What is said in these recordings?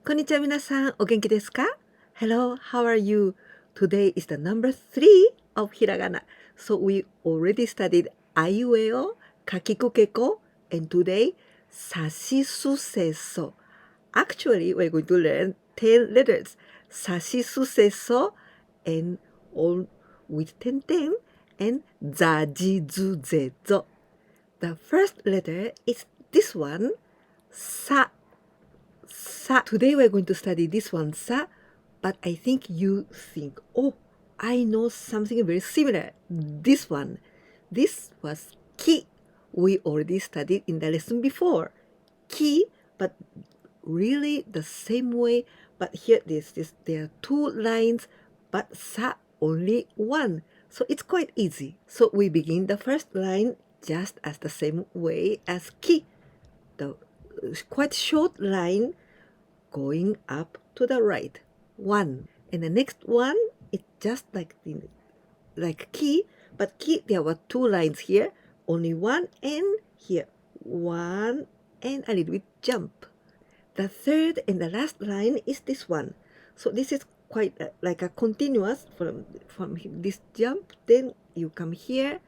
こんにちは皆さん、お元気ですか? Hello, how are you? Today is the number 3 of hiragana. So we already studied aiueo, kakikukeko, and today, さしすせそ. Actually, we're going to learn 10 letters. さしすせそ and all with 10 and ざじずぜぞ. The first letter is this one, さ. Today we're going to study this one, sa, but I think you think, oh, I know something very similar. This one. This was ki. We already studied in the lesson before. Ki, but really the same way. But here there are two lines, but sa only one. So it's quite easy. So we begin the first line just as the same way as ki. The quite short line going up to the right, 1. And the next one is just like ki, but ki there were two lines here, only one, and here 1 and a little bit jump. The third and the last line is this one. So this is quite like a continuous from this jump, then you come here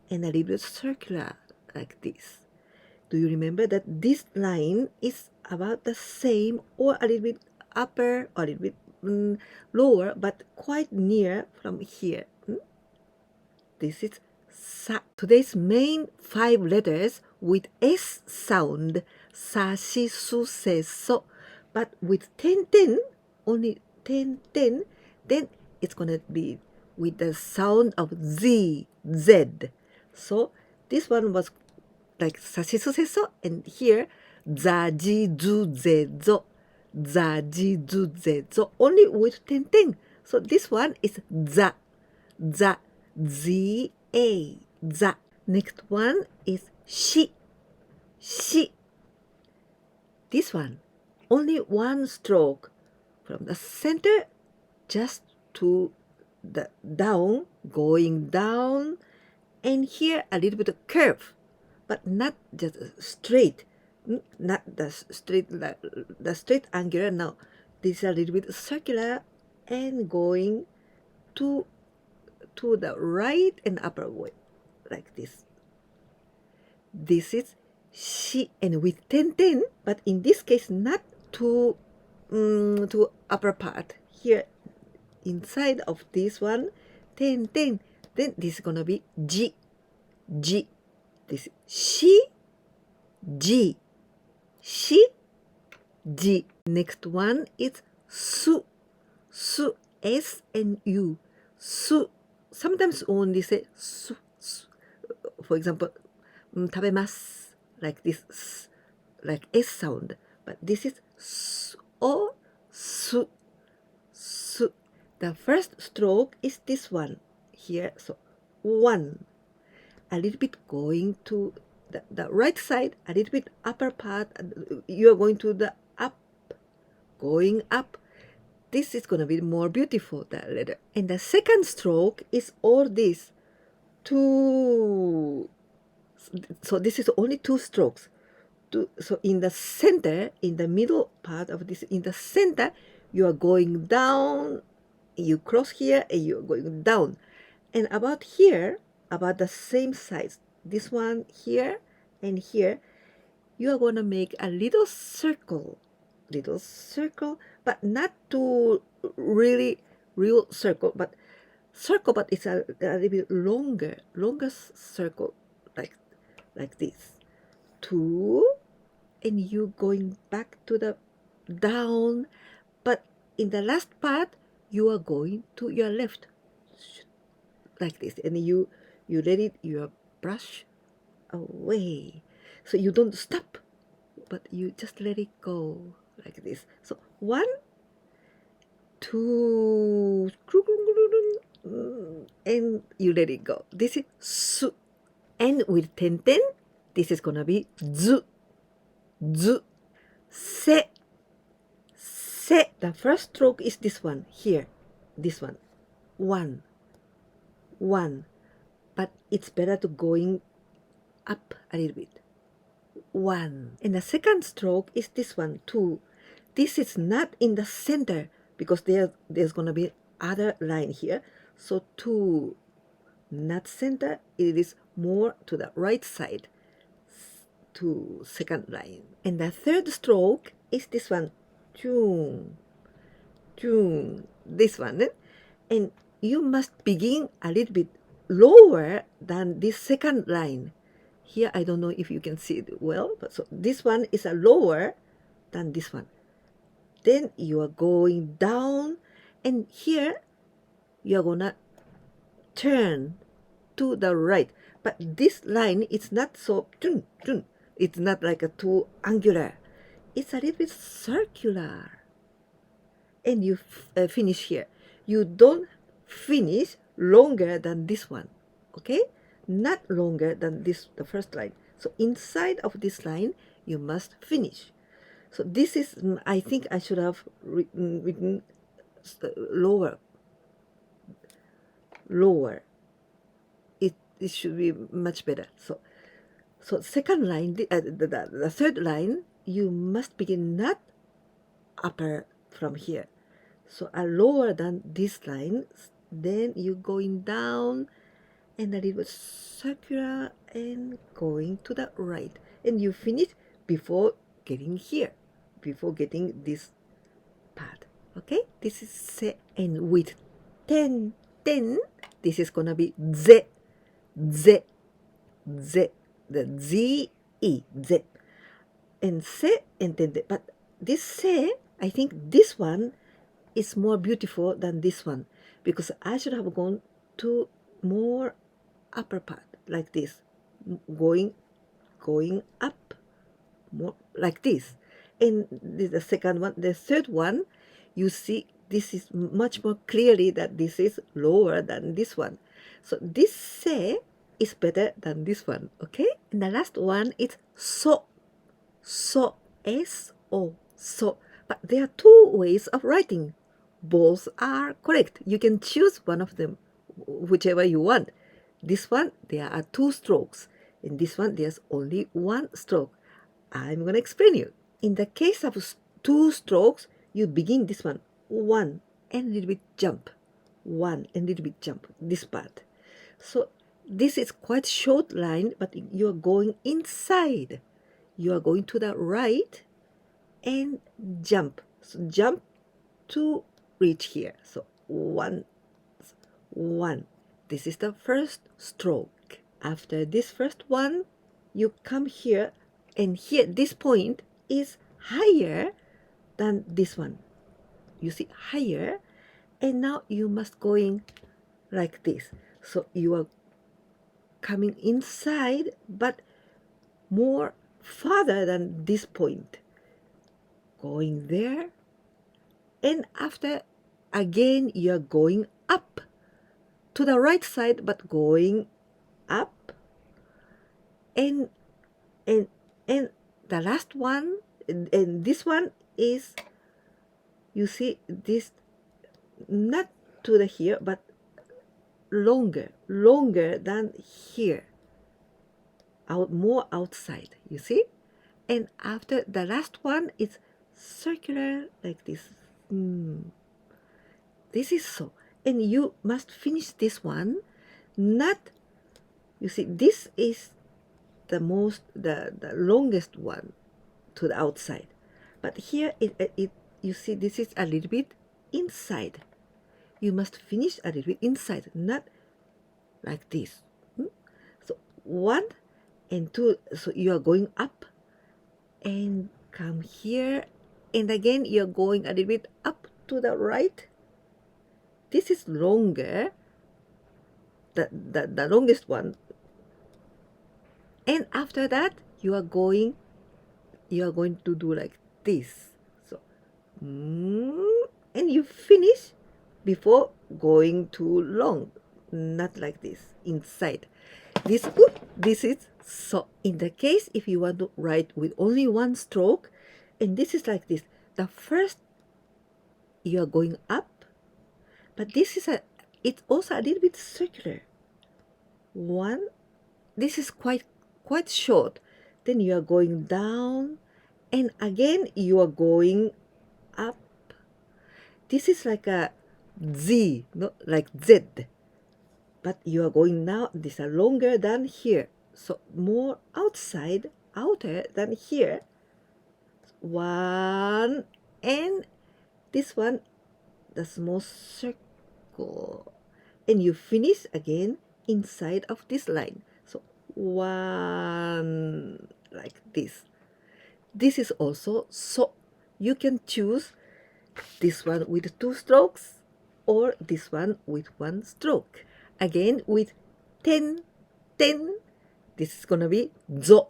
and a little bit circular like this. Do you remember that this line is about the same or a little bit upper or a little bit lower, but quite near from here? This is sa. Today's main 5 letters with S sound, sa shi su se so. But with 10 only 10, then it's gonna be with the sound of Z, Z. So this one was like さしすせそ and here ざじずぜぞ ざじずぜぞ only with 10. So this one is ざ za z a za. Next one is shi shi. This one only one stroke from the center just to the down, going down, and here a little bit of curve, but not just straight, not the straight angular. Now this is a little bit circular and going to the right and upper way like this. This is shi, and with 10, but in this case not to upper part here inside of this one 10. Then this is gonna be ji. This is shi ji. Next one is su s and u. Su. Sometimes only say su. For example, 食べます like this, like S sound, but this is su or su. The first stroke is this one here, so 1. A little bit going to the right side, a little bit upper part, you are going to the up, going up. This is going to be more beautiful, that letter. And the second stroke is all this 2. So this is only 2 strokes. So in the center, in the middle part of this, in the center, you are going down, you cross here and you are going down. And about here, about the same size, this one here and here, you are going to make a little circle, but not too really real circle, but it's a little bit longer circle, like this. 2, and you going back to the down, but in the last part you are going to your left like this, and you let it your brush away, so you don't stop, but you just let it go like this. So 1, 2, and you let it go. This is su. And with 10, this is gonna be zu. Se. The first stroke is this one here, this one 1, but it's better to going up a little bit, 1. And the second stroke is this one 2. this is not in the center because there's going to be other line here. So to not center, it is more to the right side to second line. And the third stroke is this one. Chun, chun, this one. And you must begin a little bit lower than this second line. Here, I don't know if you can see it well, but so this one is a lower than this one. Then you are going down, and here you are gonna turn to the right. But this line is not so chun, chun. It's not like a too angular. It's a little bit circular. And you finish here. You don't finish longer than this one, okay? Not longer than this, the first line. So inside of this line, you must finish. So this is, I think I should have written lower. It should be much better. So second line, the third line, you must begin not upper from here. So a lower than this line, then you going down and a little circular and going to the right. And you finish before getting here, before getting this part. Okay, this is se. And with ten, this is gonna be ze, ze, ze, the z, e, ze. And se and ten, but this se, I think this one is more beautiful than this one because I should have gone to more upper part like this, going up more like this. And the second one, the third one, you see this is much more clearly that this is lower than this one. So this se is better than this one, okay? And the last one is so, so, S-O, so. But there are two ways of writing. Both are correct. You can choose one of them, whichever you want. This one, there are two strokes. In this one, there's only one stroke. I'm going to explain you. In the case of two strokes, you begin this one, one, and a little bit jump. One, and a little bit jump, this part. So this is quite short line, but you're going inside. You are going to the right and jump. So jump to reach here. So one. This is the first stroke. After this first one, you come here, and here this point is higher than this one. You see, higher, and now you must going like this. So you are coming inside, but more farther than this point. Going there, and after again you are going up to the right side, but going up, and the last one, and this one is, you see, this not to the here, but longer than here, more outside, you see. And after the last one is circular like this. This is so. And you must finish this one. Not, you see, this is the longest one to the outside. But here, you see, this is a little bit inside. You must finish a little bit inside, not like this. So one and two, so you are going up and come here, and again you're going a little bit up to the right. This is longer, the longest one. And after that, you are going to do like this. So, and you finish before going too long, not like this, inside. This is so. In the case, if you want to write with only one stroke, and this is like this, the first, you are going up, but this is it's also a little bit circular. One, this is quite short. Then you are going down, and again you are going up. This is like a Z, not like Z. But you are going now, these are longer than here. So more outside, outer than here. One, and this one, the small circle. And you finish again inside of this line. So one, like this. This is also so. You can choose this one with 2 strokes or this one with 1 stroke. Again with 10, 10. This is gonna be zo,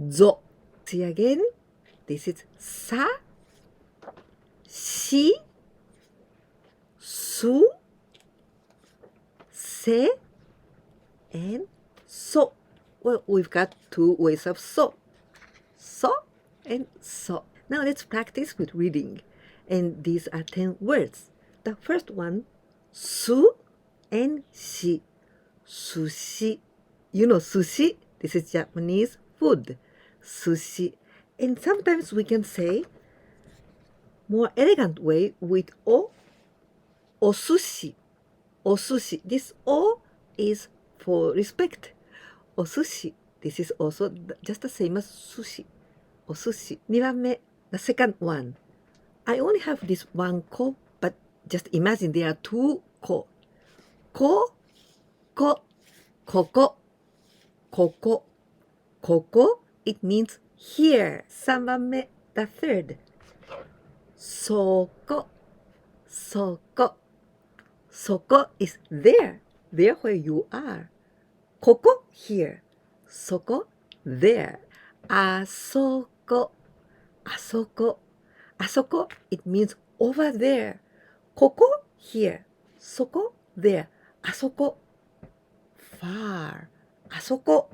zo. See again. This is sa, shi, su, se, and so. Well, we've got 2 ways of so. So and so. Now let's practice with reading. And these are 10 words. The first one, su and shi. Sushi. You know sushi? This is Japanese food. Sushi. And sometimes we can say more elegant way with o. Osushi. Osushi. This o is for respect. Osushi. This is also just the same as sushi. Osushi. 2番目, the second one. I only have this 1 ko, but just imagine there are 2 ko. Ko, ko, koko, koko, koko. It means here. 3番目, the third. Soko, soko. Soko is there. There where you are. Koko, here. Soko, there. Asoko, asoko. Asoko, it means over there. Koko, here. Soko, there. Asoko, far. Asoko,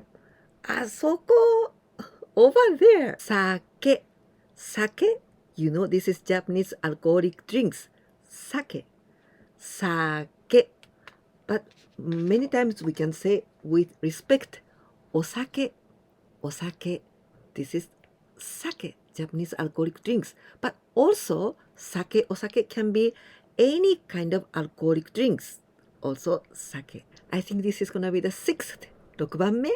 asoko, over there. Sake, sake. You know this is Japanese alcoholic drinks. Sake, sake. But many times we can say with respect, osake, osake. This is sake, Japanese alcoholic drinks. But also, sake, osake can be any kind of alcoholic drinks. Also, sake. I think this is going to be the 6th. 6番目.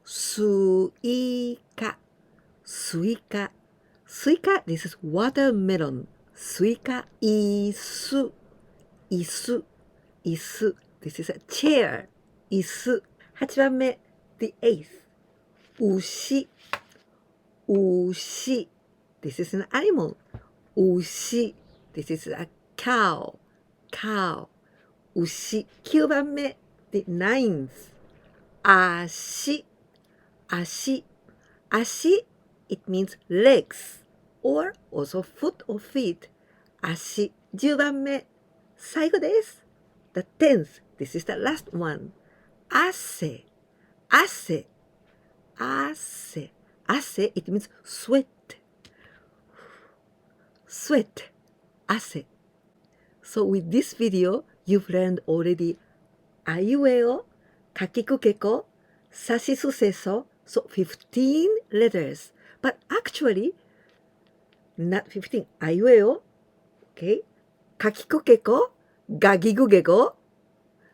Suika. Suika. Suika, this is watermelon. Suika. Isu. Isu. Isu. This is a chair. Isu. 8番目. The 8th. Ushi. Ushi. This is an animal. Ushi. This is a cow. Cow. Ushi. 9番目. The 9th. Ashi. Ashi. Ashi. It means legs. Or also foot or feet. Ashi. 10番目. 最後です. The 10th. This is the last one. Ase. Ase. Ase. Ase, it means sweat. Sweat. Ase. So with this video, you've learned already Aiueo, Kakikukeko, Sa Shi Su Se So. So 15 letters. But actually, not 15. Aiueo, okay, Kakikukeko, Gagigugego,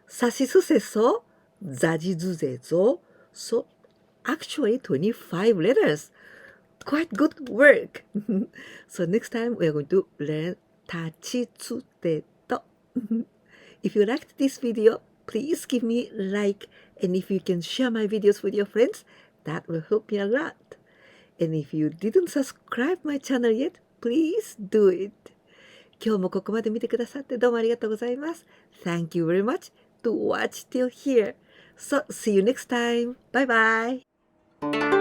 Sa Shi Su Se So, Za Ji Zu Ze Zo. So actually 25 letters. Quite good work. So next time we are going to learn Tachitsute to. If you liked this video, please give me a like, and if you can share my videos with your friends, that will help me a lot. And if you didn't subscribe my channel yet, please do it. 今日もここまで見てくださってどうもありがとうございます。Thank you very much to watch till here. So see you next time. Bye bye.